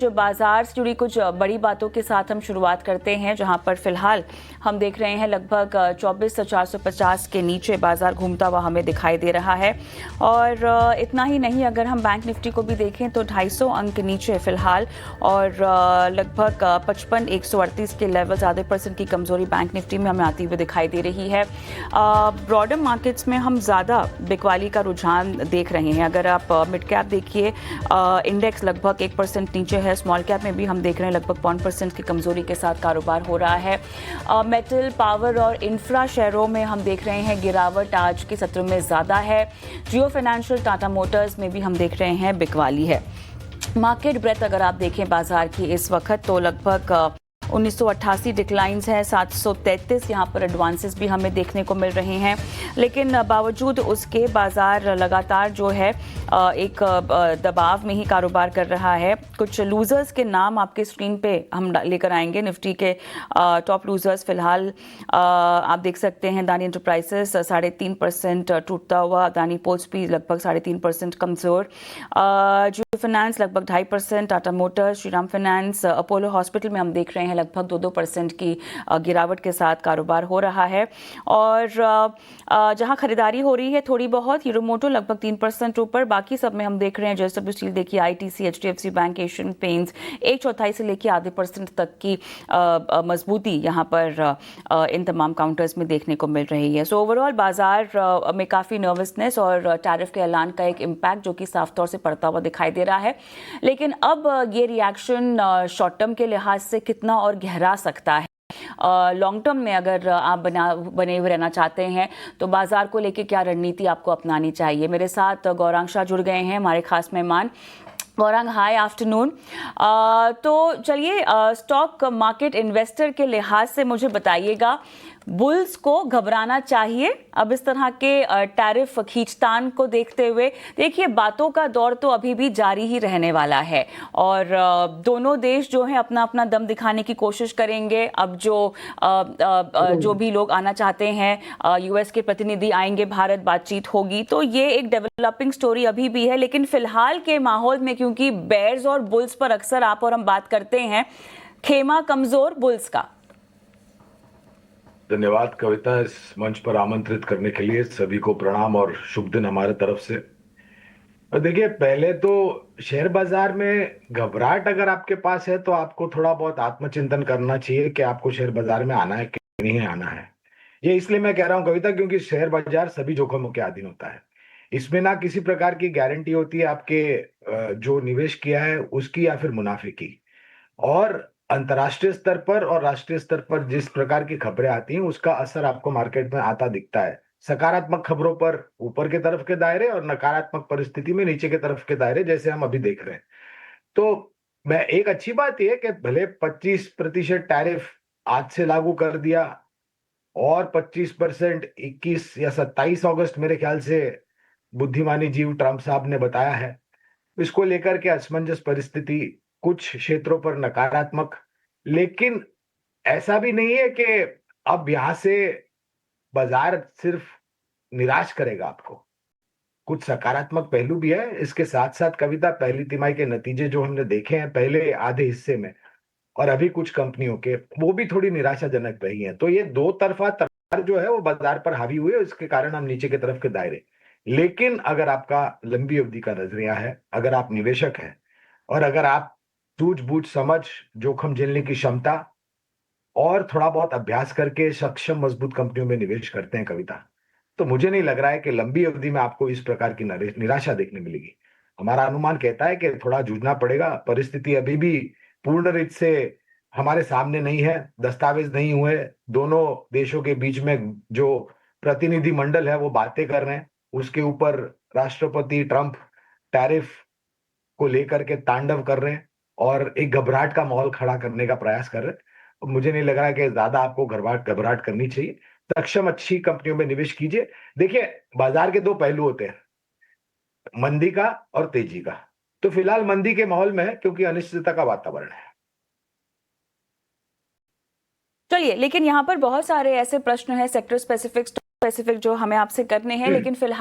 जो बाजार से जुड़ी कुछ बड़ी बातों के साथ हम शुरुआत करते हैं, जहां पर फिलहाल हम देख रहे हैं लगभग 24,450 के नीचे बाजार घूमता हुआ हमें दिखाई दे रहा है। और इतना ही नहीं, अगर हम बैंक निफ्टी को भी देखें तो 250 अंक नीचे फिलहाल और लगभग 55,138 के लेवल्स, आधे % की कमजोरी बैंक निफ्टी में हमें आती हुई दिखाई दे रही है। ब्रॉडर मार्केट्स में हम ज़्यादा बिकवाली का रुझान देख रहे हैं। अगर आप मिड कैप देखिए, इंडेक्स लगभग 1% नीचे है। स्मॉल कैप में भी हम देख रहे हैं लगभग 1% की कमजोरी के साथ कारोबार हो रहा है। मेटल, पावर और इंफ्रा शेयरों में हम देख रहे हैं गिरावट आज के सत्र में ज़्यादा है। जियो फाइनेंशियल, टाटा मोटर्स में भी हम देख रहे हैं बिकवाली है। मार्केट ब्रेथ अगर आप देखें बाजार की इस वक्त तो लगभग 1988 डिक्लाइंस हैं, 733 यहाँ पर एडवांसेस भी हमें देखने को मिल रहे हैं। लेकिन बावजूद उसके बाजार लगातार जो है एक दबाव में ही कारोबार कर रहा है। कुछ लूजर्स के नाम आपके स्क्रीन पे हम लेकर आएंगे। निफ्टी के टॉप लूजर्स फिलहाल आप देख सकते हैं। अदानी एंटरप्राइजेस 3.5% टूटता हुआ, अदानी पोर्ट्स भी लगभग 3.5% कमजोर, जियो फाइनेंस लगभग 2.5%, Tata Motors, Shriram finance, Apollo hospital में हम देख रहे हैं लगभग 2% की गिरावट के साथ कारोबार हो रहा है। और जहां खरीदारी हो रही है थोड़ी बहुत, हीरो मोटो लगभग 3% ऊपर, बाकी सब में हम देख रहे हैं जेएसडब्ल्यू स्टील देखिए, ITC, HDFC bank, Asian paints 1/4 से लेकर आधे % तक की मजबूती यहां पर इन तमाम काउंटर्स में देखने को मिल रही है। सो ओवरऑल बाजार में काफ़ी नर्वसनेस और टैरिफ के ऐलान का एक इम्पैक्ट जो कि साफ तौर से पड़ता हुआ दिखाई दे रहा है। लेकिन अब ये रिएक्शन शॉर्ट टर्म के लिहाज से कितना और गहरा सकता है, लॉन्ग टर्म में अगर आप बने हुए रहना चाहते हैं तो बाजार को लेके क्या रणनीति आपको अपनानी चाहिए। मेरे साथ गौरांग शाह जुड़ गए हैं, हमारे खास मेहमान। गौरांग, हाय आफ्टरनून। तो चलिए, स्टॉक मार्केट इन्वेस्टर के लिहाज से मुझे बताइएगा, बुल्स को घबराना चाहिए अब इस तरह के टैरिफ खींचतान को देखते हुए? देखिए, बातों का दौर तो अभी भी जारी ही रहने वाला है और दोनों देश जो है अपना अपना दम दिखाने की कोशिश करेंगे। अब जो भी लोग आना चाहते हैं, यूएस के प्रतिनिधि आएंगे, भारत, बातचीत होगी, तो ये एक डेवलपिंग स्टोरी अभी भी है। लेकिन फिलहाल के माहौल में, क्योंकि बेयर्स और बुल्स पर अक्सर आप और हम बात करते हैं, खेमा कमजोर बुल्स का। धन्यवाद कविता, इस मंच पर आमंत्रित करने के लिए। सभी को प्रणाम और शुभ दिन हमारे तरफ से। और देखिए, पहले तो शेयर बाजार में घबराहट अगर आपके पास है तो आपको थोड़ा बहुत आत्मचिंतन करना चाहिए कि आपको शेयर बाजार में आना है कि नहीं आना है। ये इसलिए मैं कह रहा हूं कविता, क्योंकि शेयर बाजार सभी जोखिमों के अधीन होता है। इसमें ना किसी प्रकार की गारंटी होती है आपके जो निवेश किया है उसकी या फिर मुनाफे की। और अंतर्राष्ट्रीय स्तर पर और राष्ट्रीय स्तर पर जिस प्रकार की खबरें आती हैं उसका असर आपको मार्केट में आता दिखता है। सकारात्मक खबरों पर ऊपर के तरफ के दायरे और नकारात्मक परिस्थिति में नीचे के तरफ के दायरे, जैसे हम अभी देख रहे हैं। तो मैं एक अच्छी बात यह है कि भले 25% टैरिफ आज से लागू कर दिया और 25% 21 या 27 अगस्त मेरे ख्याल से बुद्धिमानी जीव ट्रंप साहब ने बताया है। इसको लेकर के असमंजस परिस्थिति, कुछ क्षेत्रों पर नकारात्मक। लेकिन ऐसा भी नहीं है कि अब यहां से बाजार सिर्फ निराश करेगा आपको। कुछ सकारात्मक पहलू भी है इसके साथ साथ कविता। पहली तिमाही के नतीजे जो हमने देखे हैं पहले आधे हिस्से में, और अभी कुछ कंपनियों के, वो भी थोड़ी निराशाजनक रही हैं। तो ये दो तरफा तलवार जो है वो बाजार पर हावी हुई है, इसके कारण हम नीचे की तरफ के दायरे। लेकिन अगर आपका लंबी अवधि का नजरिया है, अगर आप निवेशक हैं और अगर आप सूझबूझ, समझ, जोखिम झेलने की क्षमता और थोड़ा बहुत अभ्यास करके सक्षम मजबूत कंपनियों में निवेश करते हैं कविता, तो मुझे नहीं लग रहा है कि लंबी अवधि में आपको इस प्रकार की निराशा देखने मिलेगी। हमारा अनुमान कहता है कि थोड़ा जूझना पड़ेगा। परिस्थिति अभी भी पूर्ण रूप से हमारे सामने नहीं है, दस्तावेज नहीं हुए। दोनों देशों के बीच में जो प्रतिनिधि मंडल है वो बातें कर रहे हैं, उसके ऊपर राष्ट्रपति ट्रंप टैरिफ को लेकर के तांडव कर रहे हैं और एक घबराहट का माहौल खड़ा करने का प्रयास कर रहे हैं। मुझे नहीं लग रहा है कि ज्यादा आपको घबराहट घबराहट करनी चाहिए। सक्षम अच्छी कंपनियों में निवेश कीजिए। देखिए, बाजार के दो पहलू होते हैं, मंदी का और तेजी का। तो फिलहाल मंदी के माहौल में है क्योंकि अनिश्चितता का वातावरण है। चलिए, लेकिन यहाँ पर बहुत सारे ऐसे प्रश्न हैं, सेक्टर स्पेसिफिक जो हमें आपसे करने हैं, लेकिन फिलहाल